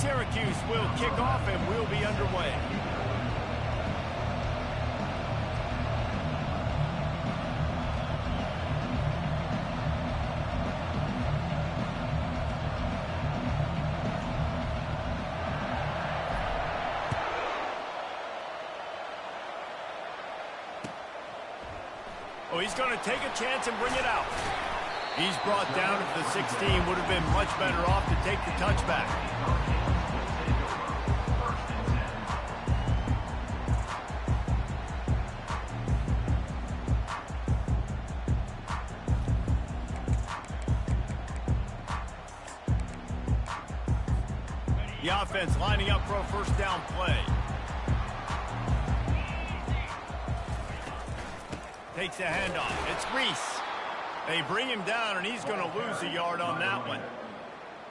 Syracuse will kick off and we'll be underway. Oh, he's going to take a chance and bring it out. He's brought down at the 16. Would have been much better off to take the touchback. The offense lining up for a first down play. Takes the handoff. It's Reese. They bring him down, and he's going to lose a yard on that one.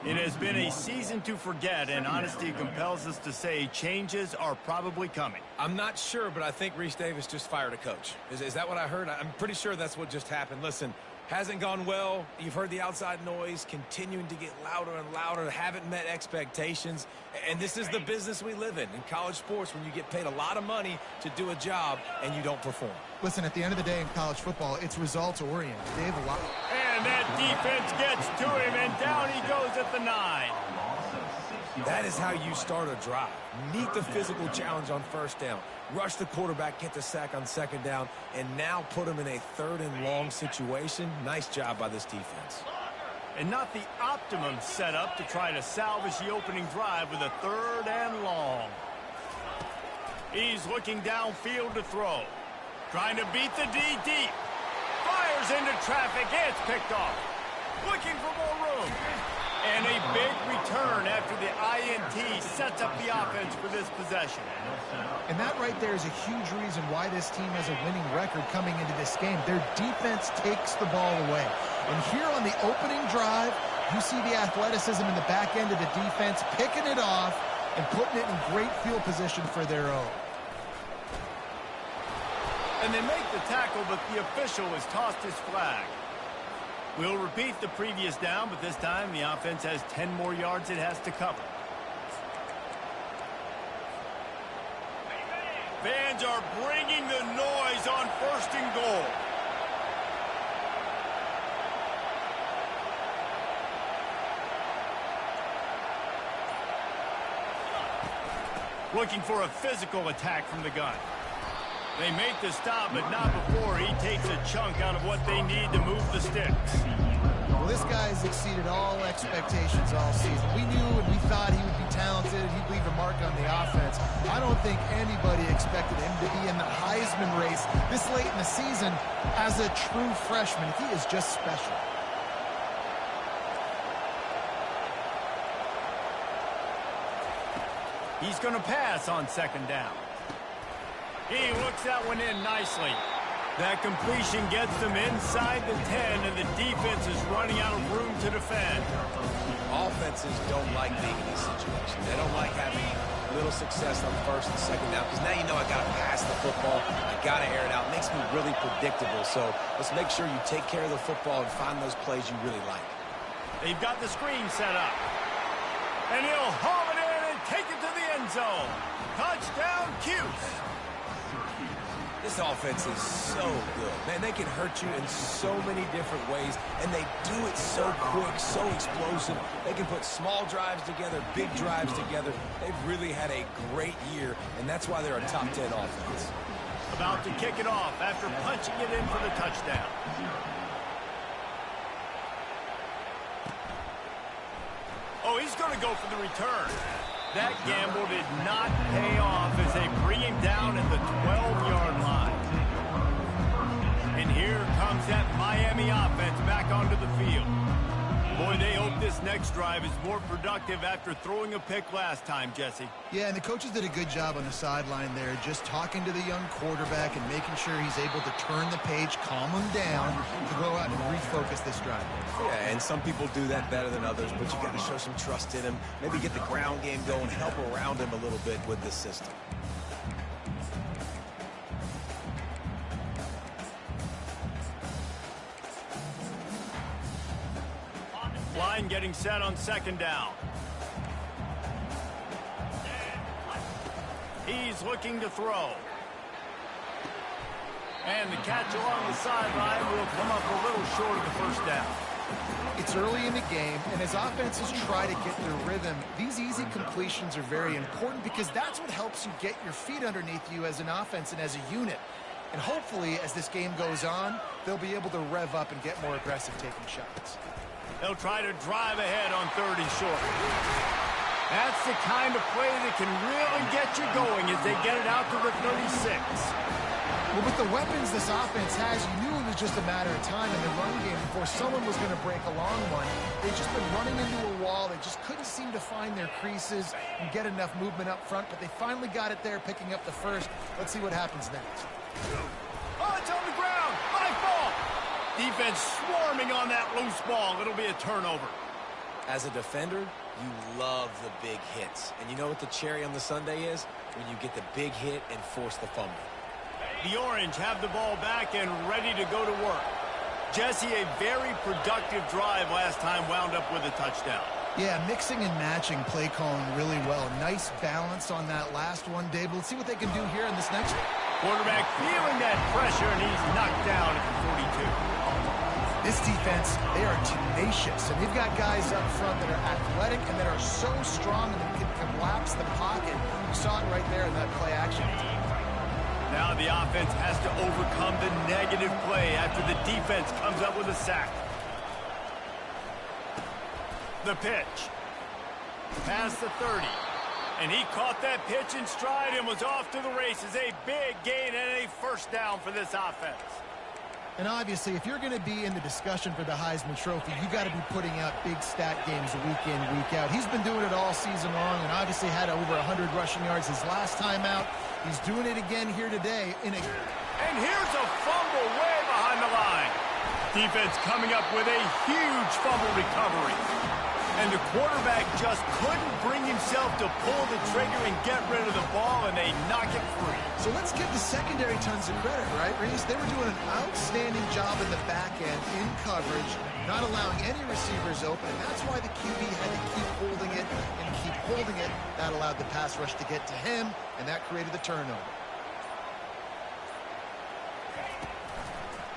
It has been a season to forget, and honesty compels us to say changes are probably coming. I'm not sure, but I think Reese Davis just fired a coach. Is that what I heard? I'm pretty sure that's what just happened. Listen, hasn't gone well. You've heard the outside noise continuing to get louder and louder. Haven't met expectations. And this is the business we live in college sports, when you get paid a lot of money to do a job and you don't perform. Listen, at the end of the day in college football, it's results-oriented. They have a lot. And that defense gets to him, and down he goes at the 9. That is how you start a drive. Meet the physical challenge on first down. Rush the quarterback, get the sack on second down, and now put him in a 3rd and long situation. Nice job by this defense. And not the optimum setup to try to salvage the opening drive with a 3rd and long. He's looking downfield to throw. Trying to beat the D deep. Fires into traffic. It's picked off. Looking for more room. And a big return after the INT sets up the offense for this possession. And that right there is a huge reason why this team has a winning record coming into this game. Their defense takes the ball away. And here on the opening drive, you see the athleticism in the back end of the defense, picking it off and putting it in great field position for their own. And they make the tackle, but the official has tossed his flag. We'll repeat the previous down, but this time the offense has 10 more yards it has to cover. Fans are bringing the noise on 1st and goal. Looking for a physical attack from the gun. They make the stop, but not before he takes a chunk out of what they need to move the sticks. Well, this guy has exceeded all expectations all season. We knew and we thought he would be talented. He'd leave a mark on the offense. I don't think anybody expected him to be in the Heisman race this late in the season as a true freshman. He is just special. He's going to pass on 2nd down. He looks that one in nicely. That completion gets them inside the 10, and the defense is running out of room to defend. Offenses don't like being in this situation. They don't like having little success on 1st and 2nd down, because now you know I got to pass the football. I got to air it out. It makes me really predictable. So let's make sure you take care of the football and find those plays you really like. They've got the screen set up. And he'll haul it in and take it to the end zone. Touchdown, Cuse. This offense is so good. Man, they can hurt you in so many different ways, and they do it so quick, so explosive. They can put small drives together, big drives together. They've really had a great year, and that's why they're a top 10 offense. About to kick it off after punching it in for the touchdown. Oh, he's going to go for the return. That gamble did not pay off as they bring him down at the 12-yard line. And here comes that Miami offense back onto the field. Boy, they hope this next drive is more productive after throwing a pick last time, Jesse. Yeah, and the coaches did a good job on the sideline there, just talking to the young quarterback and making sure he's able to turn the page, calm him down, to go out and refocus this drive. Yeah, and some people do that better than others, but you got to show some trust in him. Maybe get the ground game going, help around him a little bit with this system. Line getting set on 2nd down. He's looking to throw. And the catch along the sideline will come up a little short of the first down. It's early in the game, and as offenses try to get their rhythm, these easy completions are very important because that's what helps you get your feet underneath you as an offense and as a unit. And hopefully, as this game goes on, they'll be able to rev up and get more aggressive taking shots. They'll try to drive ahead on 3rd and short. That's the kind of play that can really get you going as they get it out to the 36. Well, with the weapons this offense has, you knew it was just a matter of time in the run game before someone was going to break a long one. They've just been running into a wall. They just couldn't seem to find their creases and get enough movement up front, but they finally got it there, picking up the first. Let's see what happens next. Oh, it's on the ground. My fault. Defense swarming on that loose ball. It'll be a turnover. As a defender, you love the big hits. And you know what the cherry on the sundae is? When you get the big hit and force the fumble. The Orange have the ball back and ready to go to work. Jesse, a very productive drive last time, wound up with a touchdown. Yeah, mixing and matching play calling really well. Nice balance on that last one, Dave. Let's see what they can do here in this next one. Quarterback feeling that pressure, and he's knocked down at the 42. This defense, they are tenacious, and they've got guys up front that are athletic and that are so strong and that can collapse the pocket. You saw it right there in that play action. Now the offense has to overcome the negative play after the defense comes up with a sack. The pitch. Past the 30. And he caught that pitch in stride and was off to the races. A big gain and a first down for this offense. And obviously, if you're going to be in the discussion for the Heisman Trophy, you got to be putting out big stat games week in, week out. He's been doing it all season long and obviously had over 100 rushing yards his last time out. He's doing it again here today. And here's a fumble way behind the line. Defense coming up with a huge fumble recovery. And the quarterback just couldn't bring himself to pull the trigger and get rid of the ball, and they knock it free. So let's give the secondary tons of credit, right, Reese? They were doing an outstanding job in the back end, in coverage, not allowing any receivers open, and that's why the QB had to keep holding it and keep holding it. That allowed the pass rush to get to him, and that created the turnover.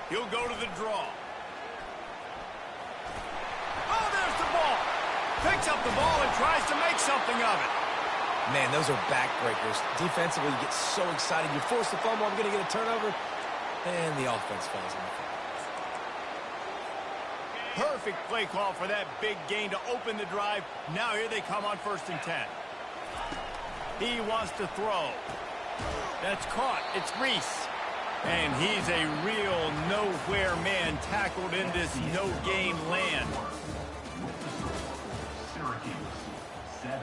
He'll go to the draw. Oh, there's the ball. Picks up the ball and tries to make something of it. Man, those are backbreakers. Defensively, you get so excited. You force the fumble, I'm going to get a turnover, and the offense falls in the field. Perfect play call for that big gain to open the drive. Now here they come on 1st and 10. He wants to throw. That's caught. It's Reese. And he's a real nowhere man tackled in this no-gain land. Syracuse 7,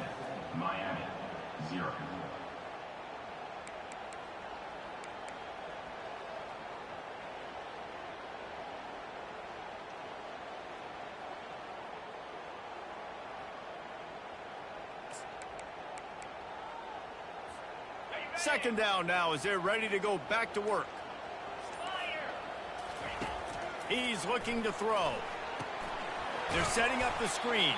Miami 0. Second down now as they're ready to go back to work. He's looking to throw. They're setting up the screen.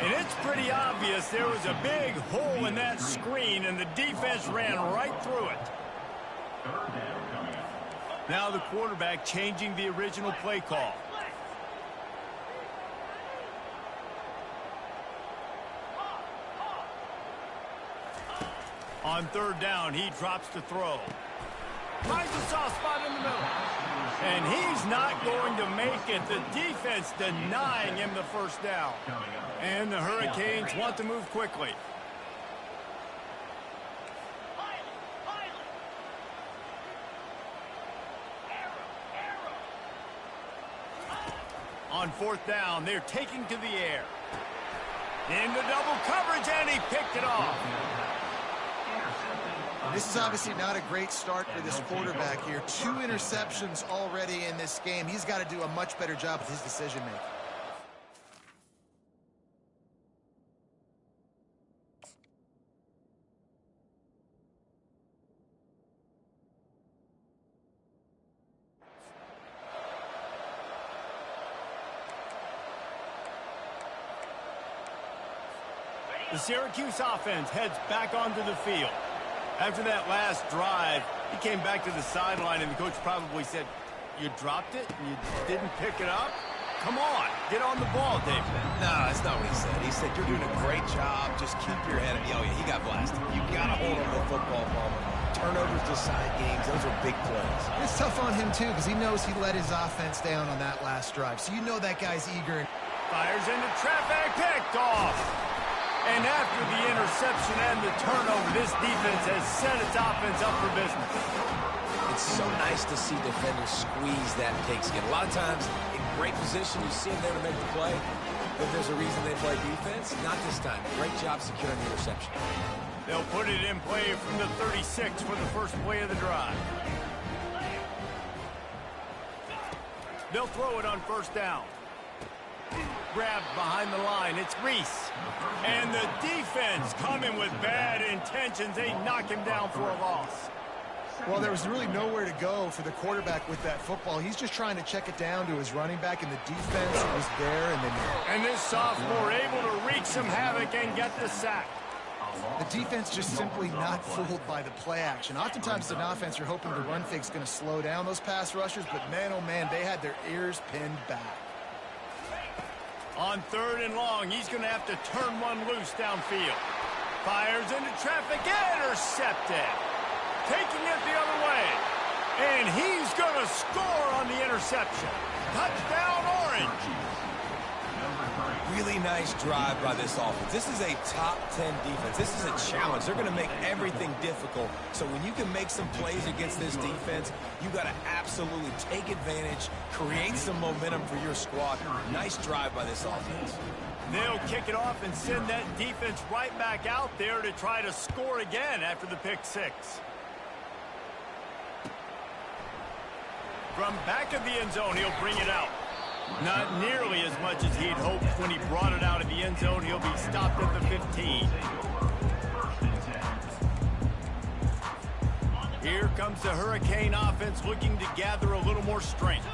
And it's pretty obvious there was a big hole in that screen, and the defense ran right through it. Now the quarterback changing the original play call. On 3rd down, he drops to throw. Finds a soft spot in the middle. And he's not going to make it. The defense denying him the first down. And the Hurricanes want to move quickly. On 4th down, they're taking to the air. Into double coverage, and he picked it off. This is obviously not a great start for this quarterback here. 2 interceptions already in this game. He's got to do a much better job with his decision-making. The Syracuse offense heads back onto the field. After that last drive, he came back to the sideline, and the coach probably said, "You dropped it and you didn't pick it up? Come on, get on the ball, David." No, that's not what he said. He said, "You're doing a great job. Just keep your head up." Oh, yeah, he got blasted. You got to hold on to the football, Palmer. Turnovers decide games. Those are big plays. It's tough on him, too, because he knows he let his offense down on that last drive. So you know that guy's eager. Fires into traffic, picked off. And after the interception and the turnover, this defense has set its offense up for business. It's so nice to see defenders squeeze that pigskin. A lot of times, in great position, you see them there to make the play. But there's a reason they play defense. Not this time. Great job securing the interception. They'll put it in play from the 36 for the first play of the drive. They'll throw it on first down. Grabbed behind the line. It's Reese. And the defense coming with bad intentions. They knock him down for a loss. Well, there was really nowhere to go for the quarterback with that football. He's just trying to check it down to his running back, and the defense was there. And this sophomore able to wreak some havoc and get the sack. The defense just simply not fooled by the play action. Oftentimes, as an offense, you're hoping the run fake's going to slow down those pass rushers, but man, oh man, they had their ears pinned back. On 3rd and long, he's going to have to turn one loose downfield. Fires into traffic, intercepted. Taking it the other way. And he's going to score on the interception. Touchdown, Orange. Really nice drive by this offense. This is a top 10 defense. This is a challenge. They're going to make everything difficult. So when you can make some plays against this defense, you got to absolutely take advantage, create some momentum for your squad. Nice drive by this offense. They'll kick it off and send that defense right back out there to try to score again after the pick six. From back of the end zone, he'll bring it out. Not nearly as much as he'd hoped when he brought it out of the end zone. He'll be stopped at the 15. Here comes the Hurricane offense looking to gather a little more strength.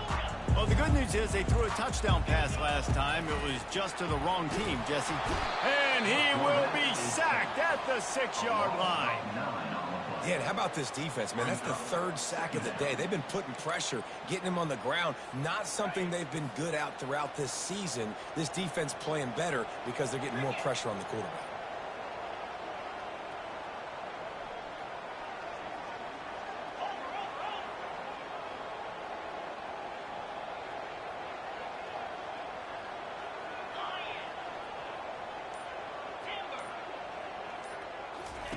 Well, the good news is they threw a touchdown pass last time. It was just to the wrong team, Jesse. And he will be sacked at the 6-yard line. Yeah, and how about this defense, man? That's the 3rd sack of the day. They've been putting pressure, getting him on the ground. Not something they've been good at throughout this season. This defense playing better because they're getting more pressure on the quarterback.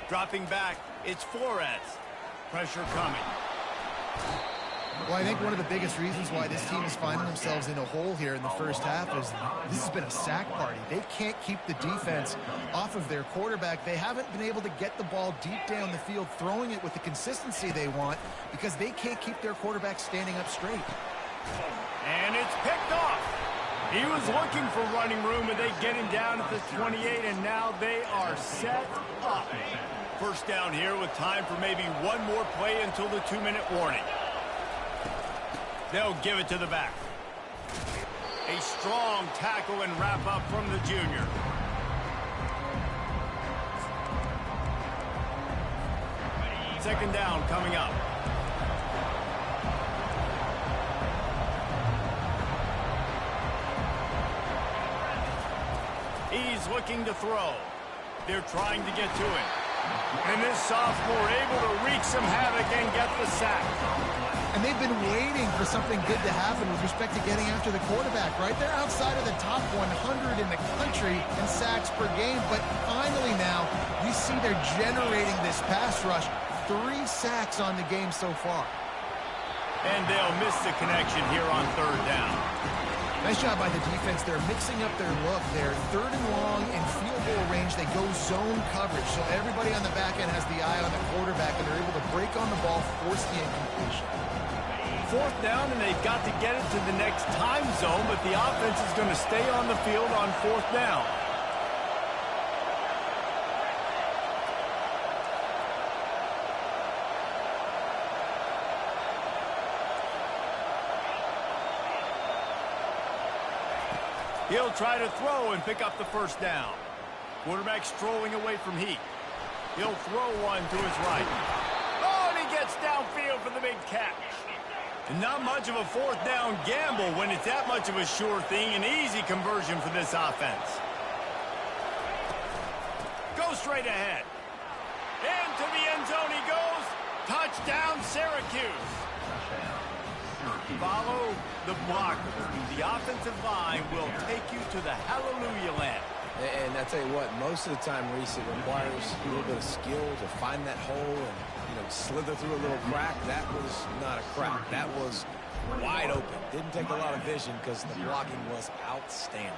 Dropping back, it's Flores. Pressure coming. Well, I think one of the biggest reasons why this team is finding themselves in a hole here in the first half is this has been a sack party. They can't keep the defense off of their quarterback. They haven't been able to get the ball deep down the field, throwing it with the consistency they want because they can't keep their quarterback standing up straight. And it's picked off. He was looking for running room, and they get him down at the 28, and now they are set up. First down here with time for maybe one more play until the 2-minute warning. They'll give it to the back. A strong tackle and wrap up from the junior. Second down coming up. He's looking to throw. They're trying to get to him. And this sophomore able to wreak some havoc and get the sack. And they've been waiting for something good to happen with respect to getting after the quarterback, right? They're outside of the top 100 in the country in sacks per game, but finally now you see they're generating this pass rush. 3 sacks on the game so far. And they'll miss the connection here on 3rd down. Nice job by the defense. They're mixing up their look. They're 3rd and long in field goal range. They go zone coverage. So everybody on the back end has the eye on the quarterback, and they're able to break on the ball, force the incompletion. 4th down, and they've got to get it to the next time zone, but the offense is going to stay on the field on 4th down. He'll try to throw and pick up the first down. Quarterback strolling away from Heat. He'll throw one to his right. Oh, and he gets downfield for the big catch. And not much of a fourth down gamble when it's that much of a sure thing. An easy conversion for this offense. Go straight ahead. Into the end zone he goes. Touchdown, Syracuse. Follow the blocker. The offensive line will take you to the hallelujah land. And I tell you what, most of the time, Reese, it requires a little bit of skill to find that hole and, slither through a little crack. That was not a crack. That was wide open. Didn't take a lot of vision because the blocking was outstanding.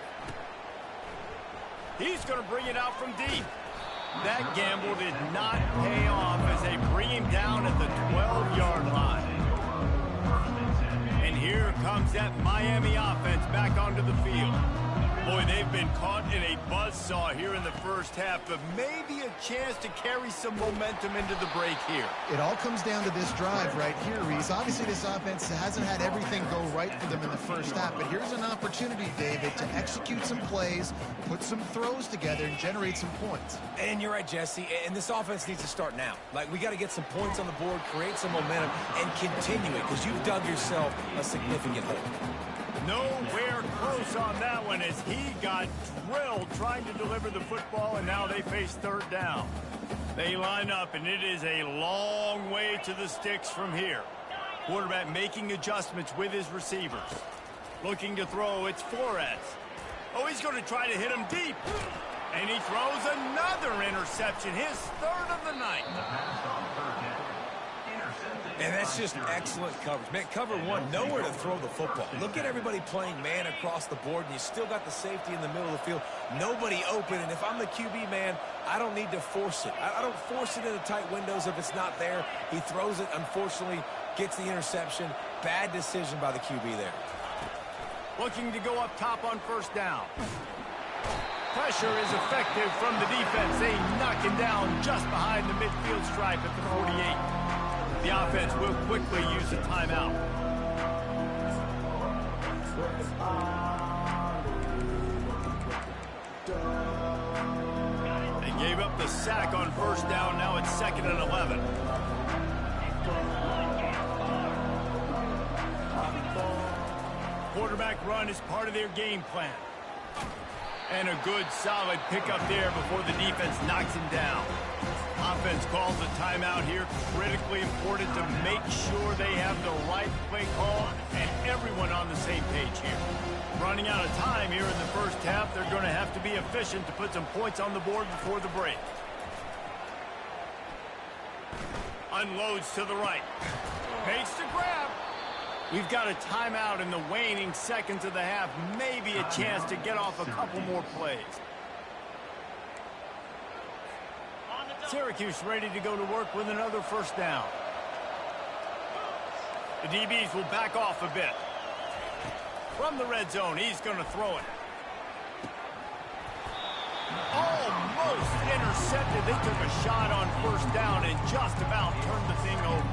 He's going to bring it out from deep. That gamble did not pay off as they bring him down at the 12-yard line. And here comes that Miami offense back onto the field. Boy, they've been caught in a buzzsaw here in the first half, but maybe a chance to carry some momentum into the break here. It all comes down to this drive right here, Reese. Obviously, this offense hasn't had everything go right for them in the first half, but here's an opportunity, David, to execute some plays, put some throws together, and generate some points. And you're right, Jesse, and this offense needs to start now. Like, we got to get some points on the board, create some momentum, and continue it, because you've dug yourself a significant hole. Nowhere close on that one as he got drilled trying to deliver the football, and now they face third down. They line up, and it is a long way to the sticks from here. Quarterback making adjustments with his receivers. Looking to throw, it's Flores. Oh, he's going to try to hit him deep. And he throws another interception, his third of the night. And that's just excellent coverage. Man, cover one, nowhere to throw the football. Look at everybody playing man across the board, and you still got the safety in the middle of the field. Nobody open, and if I'm the QB, man, I don't need to force it. I don't force it into tight windows if it's not there. He throws it, unfortunately, gets the interception. Bad decision by the QB there. Looking to go up top on first down. Pressure is effective from the defense. They knock him down just behind the midfield stripe at the 48. The offense will quickly use a timeout. They gave up the sack on first down. Now it's 2nd and 11. Quarterback run is part of their game plan. And a good, solid pickup there before the defense knocks him down. Offense calls a timeout here. Critically important to make sure they have the right play call and everyone on the same page here. Running out of time here in the first half. They're going to have to be efficient to put some points on the board before the break. Unloads to the right. Makes the grab. We've got a timeout in the waning seconds of the half. Maybe a chance to get off a couple more plays. Syracuse ready to go to work with another first down. The DBs will back off a bit. From the red zone, he's going to throw it. Almost intercepted. They took a shot on first down and just about turned the thing over.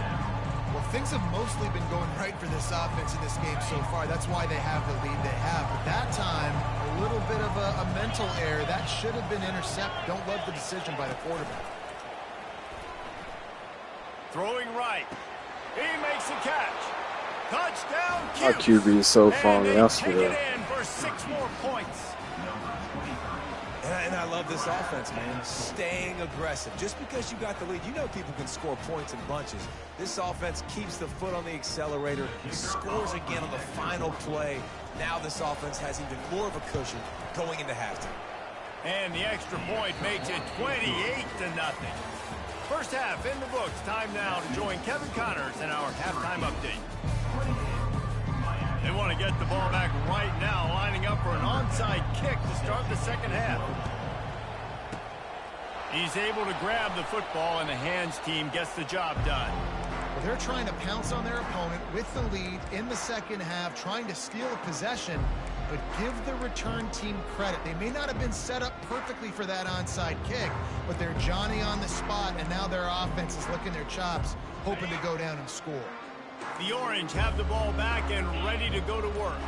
Well, things have mostly been going right for this offense in this game so far. That's why they have the lead they have. But that time, a little bit of a mental error. That should have been intercepted. Don't love the decision by the quarterback. Throwing right. He makes a catch. Touchdown, Our QB is so far and yesterday. take it in for 6 more points. And I love this offense, man. Staying aggressive. Just because you got the lead, you know people can score points in bunches. This offense keeps the foot on the accelerator, scores again on the final play. Now this offense has even more of a cushion going into halftime. And the extra point makes it 28-0. First half in the books. Time now to join Kevin Connors in our halftime update. They want to get the ball back right now, lining up for an onside kick to start the second half. He's able to grab the football, and the hands team gets the job done. Well, they're trying to pounce on their opponent with the lead in the second half, trying to steal a possession, but give the return team credit. They may not have been set up perfectly for that onside kick, but they're Johnny on the spot, and now their offense is licking their chops, hoping to go down and score. The Orange have the ball back and ready to go to work.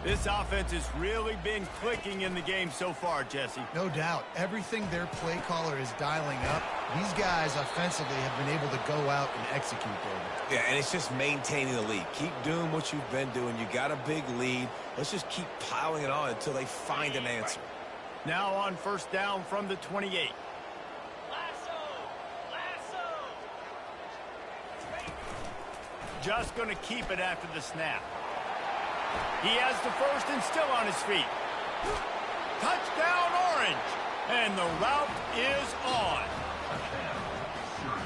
This offense has really been clicking in the game so far, Jesse. No doubt. Everything their play caller is dialing up, these guys offensively have been able to go out and execute, David. Yeah, and it's just maintaining the lead. Keep doing what you've been doing. You got a big lead. Let's just keep piling it on until they find an answer. Now on first down from the 28. Just going to keep it after the snap. He has the first and still on his feet. Touchdown, Orange. And the route is on.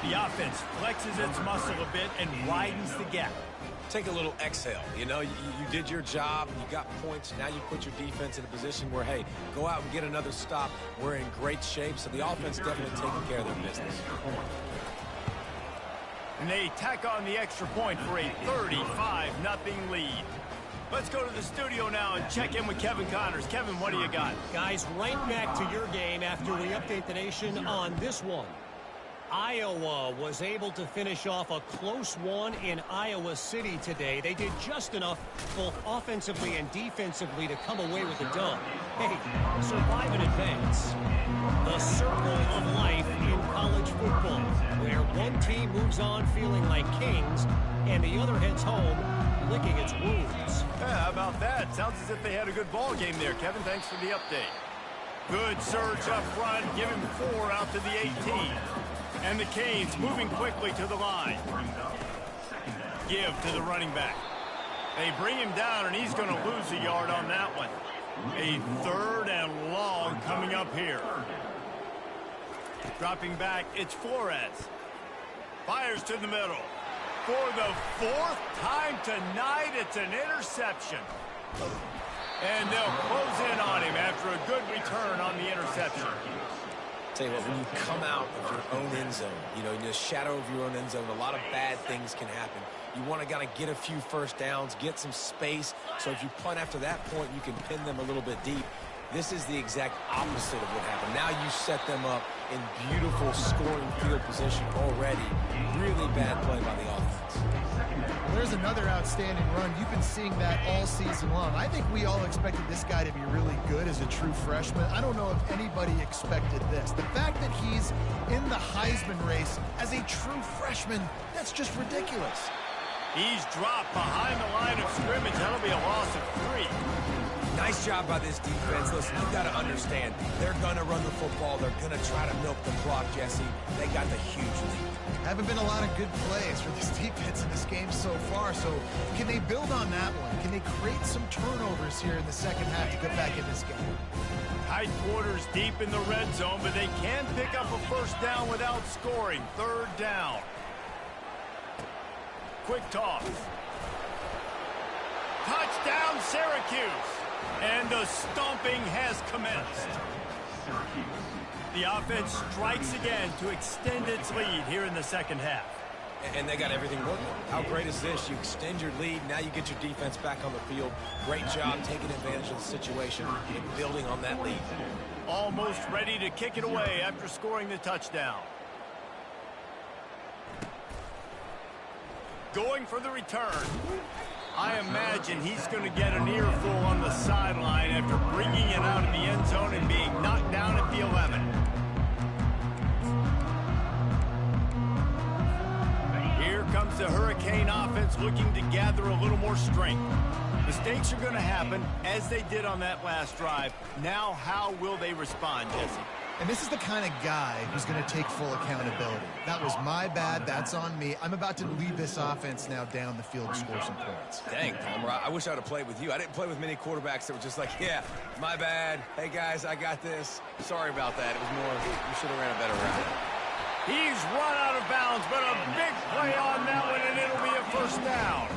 The offense flexes its muscle a bit and widens the gap. Take a little exhale. You know, you did your job. You got points. Now you put your defense in a position where, hey, go out and get another stop. We're in great shape. So the offense definitely taking care of their business. And they tack on the extra point for a 35-0 lead. Let's go to the studio now and check in with Kevin Connors. Kevin, what do you got? Guys, right back to your game after we update the nation on this one. Iowa was able to finish off a close one in Iowa City today. They did just enough both offensively and defensively to come away with the dub. Hey, survive and advance. The circle of life in college football, where one team moves on feeling like kings and the other heads home licking its wounds. Yeah, how about that? Sounds as if they had a good ball game there, Kevin. Thanks for the update. Good surge up front, giving 4 out to the 18. And the Canes moving quickly to the line. Give to the running back. They bring him down, and he's going to lose a yard on that one. A 3rd and long coming up here. Dropping back, it's Flores. Fires to the middle. For the 4th time tonight, it's an interception. And they'll close in on him after a good return on the interception. Tell you what, when you come out of your own end zone, you know, in the shadow of your own end zone, a lot of bad things can happen. You want to kind of get a few first downs, get some space, so if you punt after that point, you can pin them a little bit deep. This is the exact opposite of what happened. Now you set them up in beautiful scoring field position already. Really bad play by the offense. Well, there's another outstanding run. You've been seeing that all season long. I think we all expected this guy to be really good as a true freshman. I don't know if anybody expected this. The fact that he's in the Heisman race as a true freshman, that's just ridiculous. He's dropped behind the line of scrimmage. That'll be a loss of 3. Nice job by this defense. Listen, you've got to understand, they're going to run the football. They're going to try to milk the clock, Jesse. They got the huge lead. Haven't been a lot of good plays for this defense in this game so far, so can they build on that one? Can they create some turnovers here in the second half to get back in this game? Tight quarters deep in the red zone, but they can pick up a first down without scoring. 3rd down. Quick toss. Touchdown, Syracuse. And the stomping has commenced. The offense strikes again to extend its lead here in the second half. And they got everything working. How great is this? You extend your lead. Now you get your defense back on the field. Great job taking advantage of the situation and building on that lead. Almost ready to kick it away after scoring the touchdown. Going for the return. I imagine he's going to get an earful on the sideline after bringing it out of the end zone and being knocked down at the 11. Here comes the Hurricane offense looking to gather a little more strength. Mistakes are going to happen as they did on that last drive. Now how will they respond, Jesse? And this is the kind of guy who's going to take full accountability. That was my bad. That's on me. I'm about to lead this offense now down the field and score some points. Dang, Palmer, I wish I would have played with you. I didn't play with many quarterbacks that were just like, yeah, my bad. Hey, guys, I got this. Sorry about that. It was more, you should have ran a better route. He's run out of bounds, but a big play on that one, and it'll be a first down.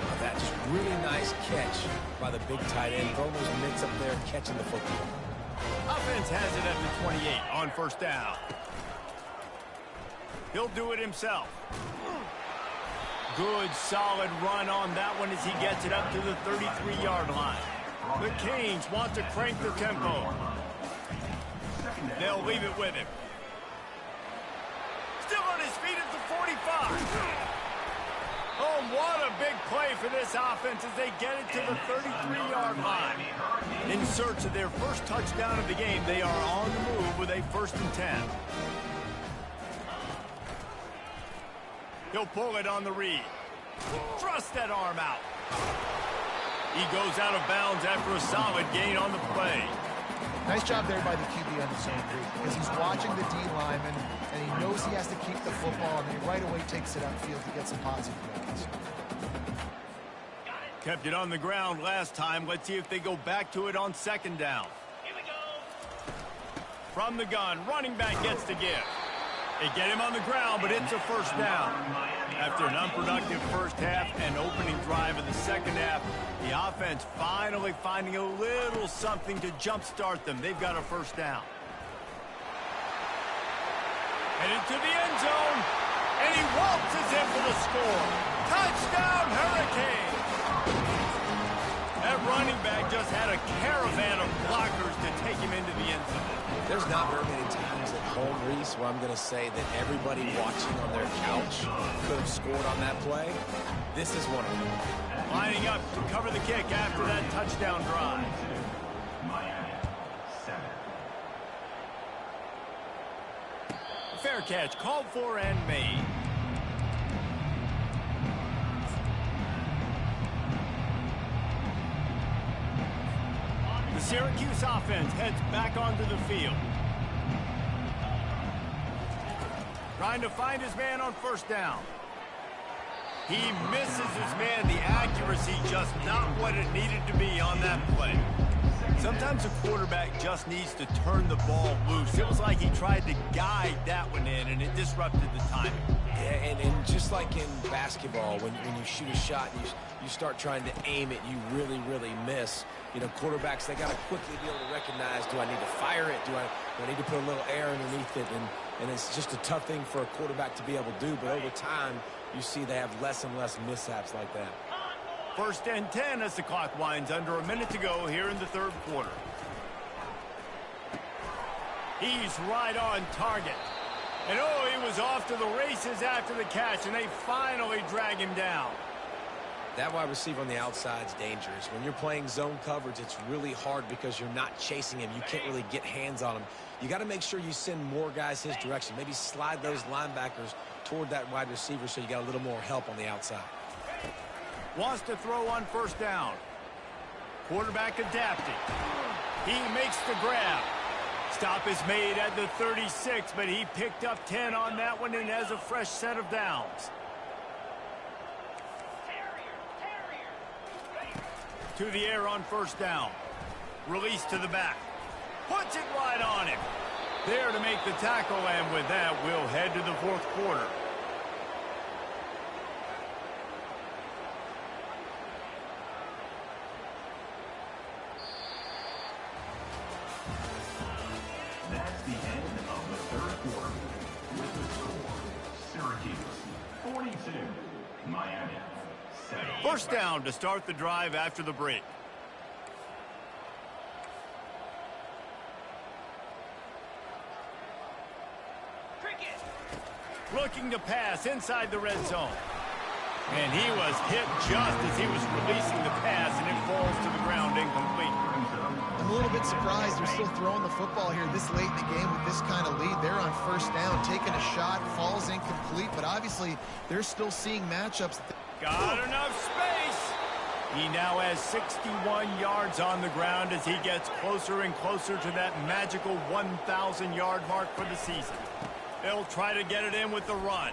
Now that's really nice catch by the big tight end. Throwing those mitts up there, catching the football. Offense has it at the 28 on first down. He'll do it himself. Good, solid run on that one as he gets it up to the 33-yard line. The Canes want to crank their tempo. They'll leave it with him. Still on his feet at the 45. Oh, what a big play for this offense as they get it to the 33-yard line. In search of their first touchdown of the game, they are on the move with a 1st and 10. He'll pull it on the read. Thrust that arm out. He goes out of bounds after a solid gain on the play. Nice job there by the QB on the zone read, because he's watching the D lineman, and he knows he has to keep the football, and he right away takes it upfield to get some positive yards. Kept it on the ground last time. Let's see if they go back to it on 2nd down. Here we go. From the gun, running back gets the give. They get him on the ground, but it's a 1st down. After an unproductive first half and opening drive of the 2nd half, the offense finally finding a little something to jumpstart them. They've got a 1st down. Headed to the end zone, and he waltzes in for the score. Touchdown, Hurricane! That running back just had a caravan of blockers to take him into the end zone. There's not very many times at home, Reese, where I'm going to say that everybody watching on their couch could have scored on that play. This is one of them. Lining up to cover the kick after that touchdown drive. Miami, 7. Fair catch, called for and made. The Syracuse offense heads back onto the field. Trying to find his man on 1st down. He misses his man. The accuracy just not what it needed to be on that play. Sometimes a quarterback just needs to turn the ball loose. It was like he tried to guide that one in, and it disrupted the timing. Yeah, and just like in basketball, when you shoot a shot and you start trying to aim it, you really, really miss. You know, quarterbacks, they got to quickly be able to recognize, do I need to fire it? Do I need to put a little air underneath it? And it's just a tough thing for a quarterback to be able to do. But over time, you see they have less and less mishaps like that. 1st and 10 as the clock winds under a minute to go here in the 3rd quarter. He's right on target. And oh, he was off to the races after the catch, and they finally drag him down. That wide receiver on the outside is dangerous. When you're playing zone coverage, it's really hard because you're not chasing him. You can't really get hands on him. You got to make sure you send more guys his direction. Maybe slide those linebackers toward that wide receiver so you got a little more help on the outside. Wants to throw on 1st down. Quarterback adapting. He makes the grab. Stop is made at the 36, but he picked up 10 on that one and has a fresh set of downs. To the air on 1st down. Release to the back. Puts it right on him. There to make the tackle, and with that, we'll head to the 4th quarter. That's the end of the 3rd quarter. With the score, Syracuse, 42. Miami, 7. 1st down to start the drive after the break. Looking to pass inside the red zone. And he was hit just as he was releasing the pass, and it falls to the ground incomplete. I'm a little bit surprised they're still throwing the football here this late in the game with this kind of lead. They're on 1st down, taking a shot, falls incomplete, but obviously they're still seeing matchups. Got enough space. He now has 61 yards on the ground as he gets closer and closer to that magical 1,000-yard mark for the season. They'll try to get it in with the run.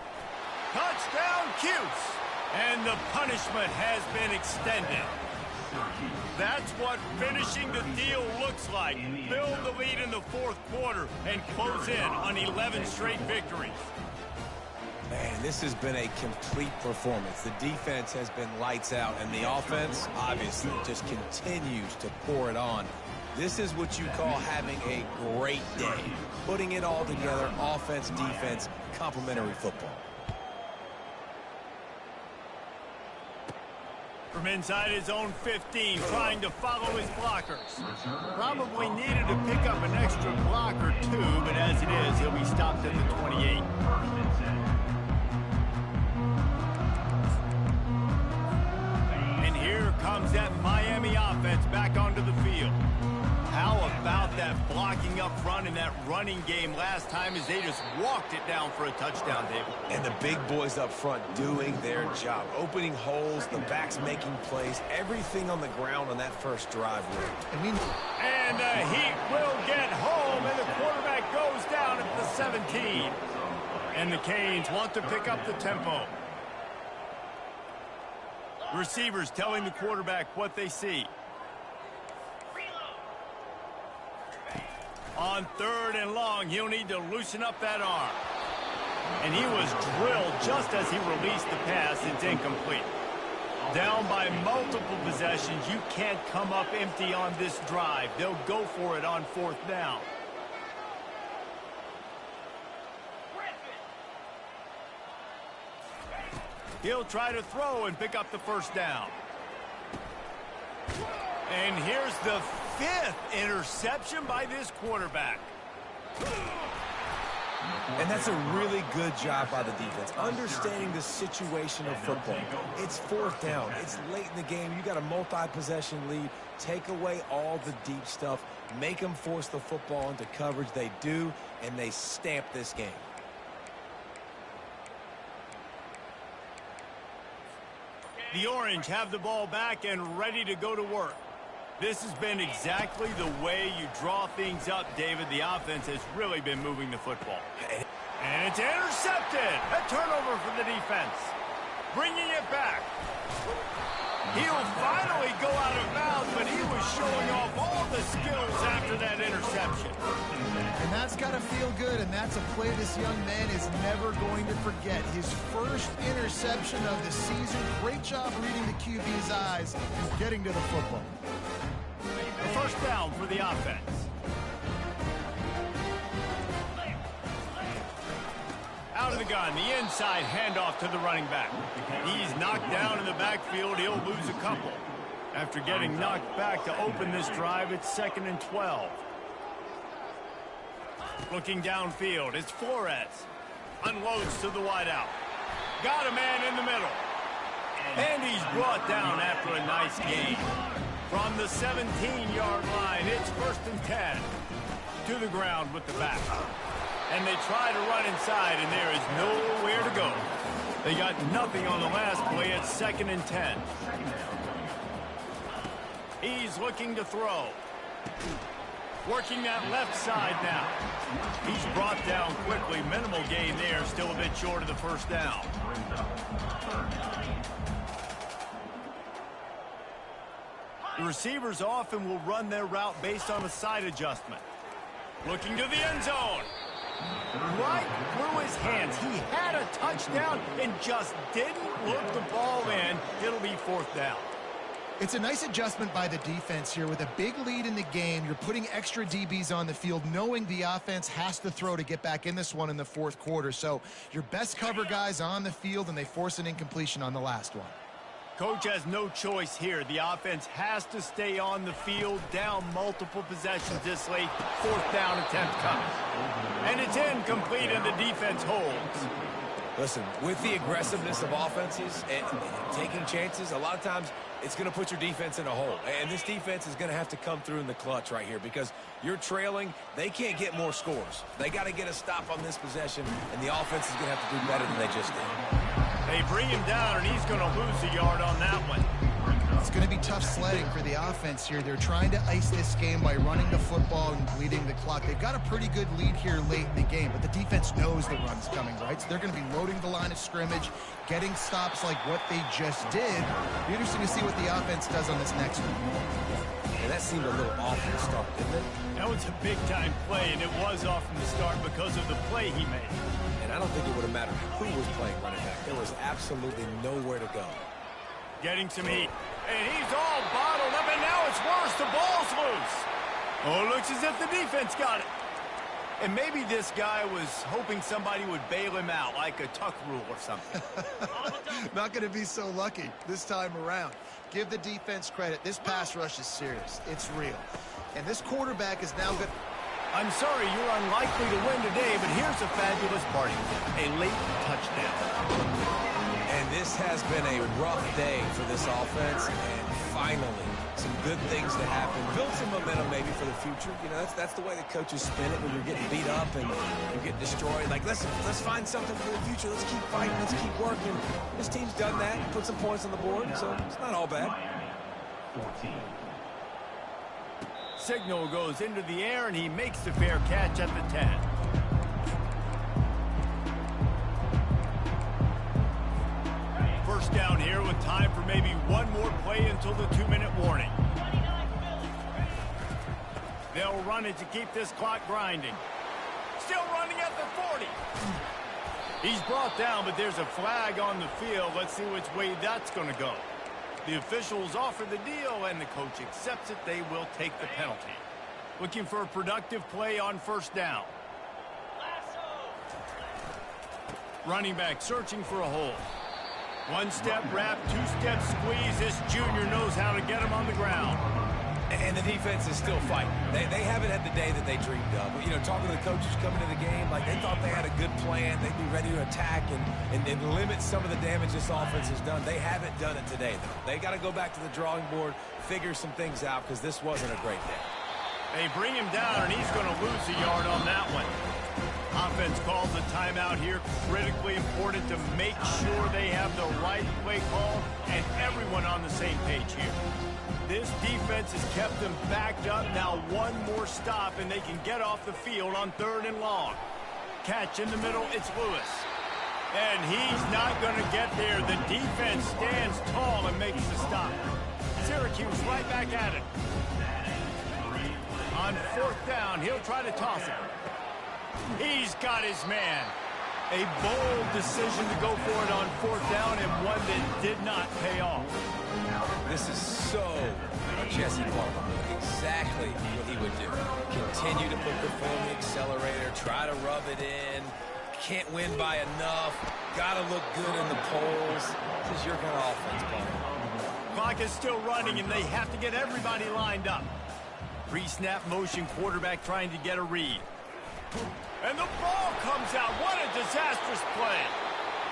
Touchdown, Cuse! And the punishment has been extended. That's what finishing the deal looks like. Build the lead in the 4th quarter and close in on 11 straight victories. Man, this has been a complete performance. The defense has been lights out, and the offense, obviously, just continues to pour it on. This is what you call having a great day. Putting it all together, offense, defense, complementary football. From inside his own 15, trying to follow his blockers. Probably needed to pick up an extra block or two, but as it is, he'll be stopped at the 28. comes that Miami offense back onto the field. How about that blocking up front in that running game last time as they just walked it down for a touchdown, David? And the big boys up front doing their job. Opening holes, the backs making plays, everything on the ground on that first drive. And the Heat will get home, and the quarterback goes down at the 17. And the Canes want to pick up the tempo. Receivers telling the quarterback what they see. On 3rd and long, he'll need to loosen up that arm. And he was drilled just as he released the pass. It's incomplete. Down by multiple possessions, you can't come up empty on this drive. They'll go for it on 4th down. He'll try to throw and pick up the 1st down. And here's the 5th interception by this quarterback. And that's a really good job by the defense, understanding the situation of football. It's 4th down. It's late in the game. You got a multi-possession lead. Take away all the deep stuff. Make them force the football into coverage. They do, and they stamp this game. The Orange have the ball back and ready to go to work. This has been exactly the way you draw things up, David. The offense has really been moving the football. And it's intercepted. A turnover for the defense. Bringing it back. He'll finally go out of bounds, but he was showing off all the skills after that interception. And that's got to feel good, and that's a play this young man is never going to forget. His first interception of the season. Great job reading the QB's eyes and getting to the football. The 1st down for the offense. Out of the gun, the inside handoff to the running back. He's knocked down in the backfield. He'll lose a couple. After getting knocked back to open this drive, it's 2nd and 12. Looking downfield, it's Flores. Unloads to the wideout. Got a man in the middle. And he's brought down after a nice gain. From the 17-yard line, it's 1st and 10. To the ground with the back. And they try to run inside, and there is nowhere to go. They got nothing on the last play. It's 2nd and 10. He's looking to throw. Working that left side now. He's brought down quickly. Minimal gain there. Still a bit short of the 1st down. The receivers often will run their route based on a side adjustment. Looking to the end zone. Right through his hands. He had a touchdown and just didn't look the ball in. It'll be 4th down. It's a nice adjustment by the defense here. With a big lead in the game, you're putting extra DBs on the field, knowing the offense has to throw to get back in this one in the 4th quarter. So your best cover guys on the field, and they force an incompletion on the last one. Coach has no choice here. The offense has to stay on the field, down multiple possessions this late. 4th down attempt coming. And it's incomplete, and the defense holds. Listen, with the aggressiveness of offenses and taking chances, a lot of times it's going to put your defense in a hole. And this defense is going to have to come through in the clutch right here because you're trailing. They can't get more scores. They got to get a stop on this possession, and the offense is going to have to do better than they just did. They bring him down, and he's going to lose a yard on that one. It's going to be tough sledding for the offense here. They're trying to ice this game by running the football and bleeding the clock. They've got a pretty good lead here late in the game, but the defense knows the run's coming, right? So they're going to be loading the line of scrimmage, getting stops like what they just did. It'll be interesting to see what the offense does on this next one. And that seemed a little off from the start, didn't it? That was a big-time play, and it was off from the start because of the play he made. And I don't think it would have mattered who was playing running back. There was absolutely nowhere to go. Getting some heat. And he's all bottled up, and now it's worse. The ball's loose. Oh, it looks as if the defense got it. And maybe this guy was hoping somebody would bail him out, like a tuck rule or something. Not going to be so lucky this time around. Give the defense credit. This pass rush is serious. It's real. And this quarterback is now good. I'm sorry you're unlikely to win today, but here's a fabulous party. A late touchdown. And this has been a rough day for this offense, and finally some good things to happen. Build some momentum maybe for the future. You know, that's the way the coaches spin it when you're getting beat up and you're getting destroyed. Like, listen, let's find something for the future. Let's keep fighting. Let's keep working. This team's done that. Put some points on the board, so it's not all bad. 14. Signal goes into the air, and he makes the fair catch at the 10. First down here with time for maybe one more play until the 2-minute warning. They'll run it to keep this clock grinding. Still running at the 40. He's brought down, but there's a flag on the field. Let's see which way that's going to go. The officials offer the deal, and the coach accepts it. They will take the penalty. Looking for a productive play on first down. Running back searching for a hole. One-step wrap, two-step squeeze. This junior knows how to get him on the ground. And the defense is still fighting. They haven't had the day that they dreamed of. You know, talking to the coaches coming to the game, like they thought they had a good plan. They'd be ready to attack and limit some of the damage this offense has done. They haven't done it today, though. They got to go back to the drawing board, figure some things out, because this wasn't a great day. They bring him down, and he's going to lose a yard on that one. Offense calls a timeout here. Critically important to make sure they have the right play call and everyone on the same page here. This defense has kept them backed up. Now one more stop, and they can get off the field on 3rd and long. Catch in the middle, it's Lewis. And he's not going to get there. The defense stands tall and makes the stop. Syracuse right back at it. On 4th down, he'll try to toss it. He's got his man. A bold decision to go for it on 4th down, and one that did not pay off. This is so Jesse Palmer. Exactly what he would do. Continue to put the foot on the accelerator, try to rub it in. Can't win by enough. Got to look good in the polls. This is your kind of offense, Palmer. Clock is still running, and they have to get everybody lined up. Pre-snap motion quarterback trying to get a read. And the ball comes out. What a disastrous play.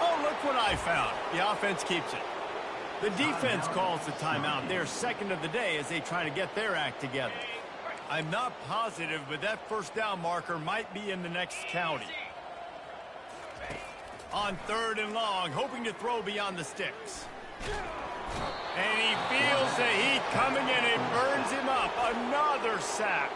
Oh, look what I found. The offense keeps it. The defense calls the timeout. They're second of the day as they try to get their act together. I'm not positive, but that first down marker might be in the next county. On 3rd and long, hoping to throw beyond the sticks. And he feels the heat coming in. It burns him up. Another sack.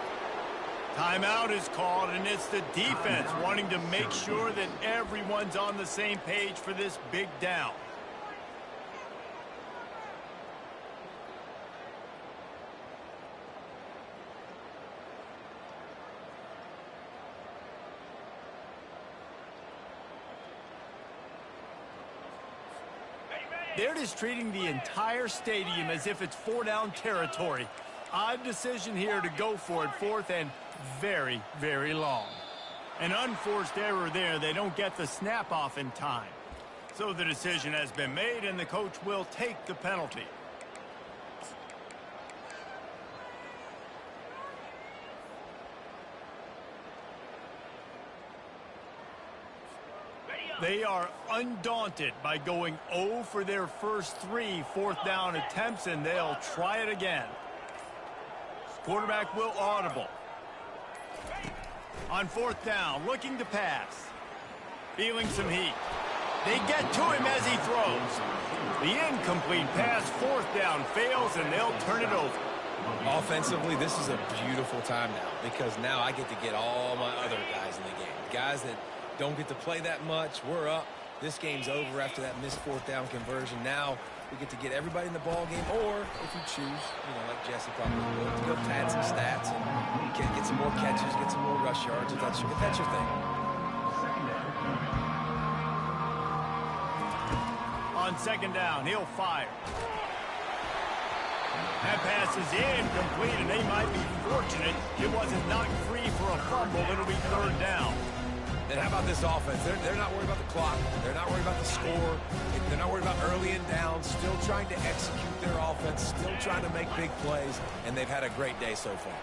Timeout is called, and it's the defense wanting to make sure that everyone's on the same page for this big down. They're just treating the entire stadium as if it's 4-down territory. Odd decision here to go for it. 4th and very, very long. An unforced error there. They don't get the snap off in time. So the decision has been made, and the coach will take the penalty. They are undaunted by going 0 for their first 3 4th down attempts, and they'll try it again. Quarterback will audible. On 4th down, looking to pass. Feeling some heat. They get to him as he throws. The incomplete pass, 4th down, fails, and they'll turn it over. Offensively, this is a beautiful time now because now I get to get all my other guys in the game. Guys that don't get to play that much. We're up. This game's over after that missed 4th down conversion. Now we get to get everybody in the ball game, or if you choose, you know, like Jesse probably would, to go pad some stats and get some more catches, get some more rush yards if that's your thing. On 2nd down, he'll fire. That pass is incomplete, and they might be fortunate it wasn't knocked free for a fumble. It'll be 3rd down. And how about this offense? They're not worried about the clock. They're not worried about the score. They're not worried about early and down. Still trying to execute their offense. Still trying to make big plays. And they've had a great day so far.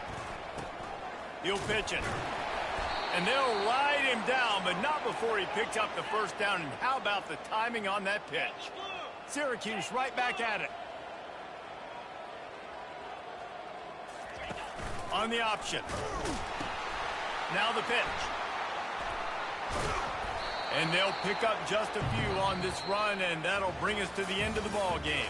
He'll pitch it. And they'll ride him down, but not before he picks up the first down. And how about the timing on that pitch? Syracuse right back at it. On the option. Now the pitch. And they'll pick up just a few on this run, and that'll bring us to the end of the ball game.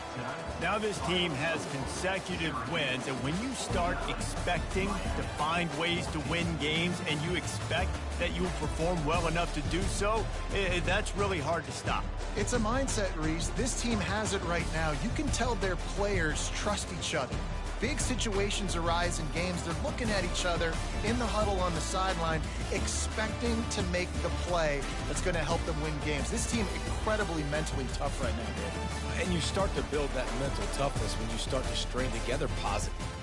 Now this team has consecutive wins, and when you start expecting to find ways to win games and you expect that you will perform well enough to do so, that's really hard to stop. It's a mindset, Reese. This team has it right now. You can tell their players trust each other. Big situations arise in games. They're looking at each other in the huddle on the sideline, expecting to make the play that's going to help them win games. This team incredibly mentally tough right now, David. And you start to build that mental toughness when you string together positive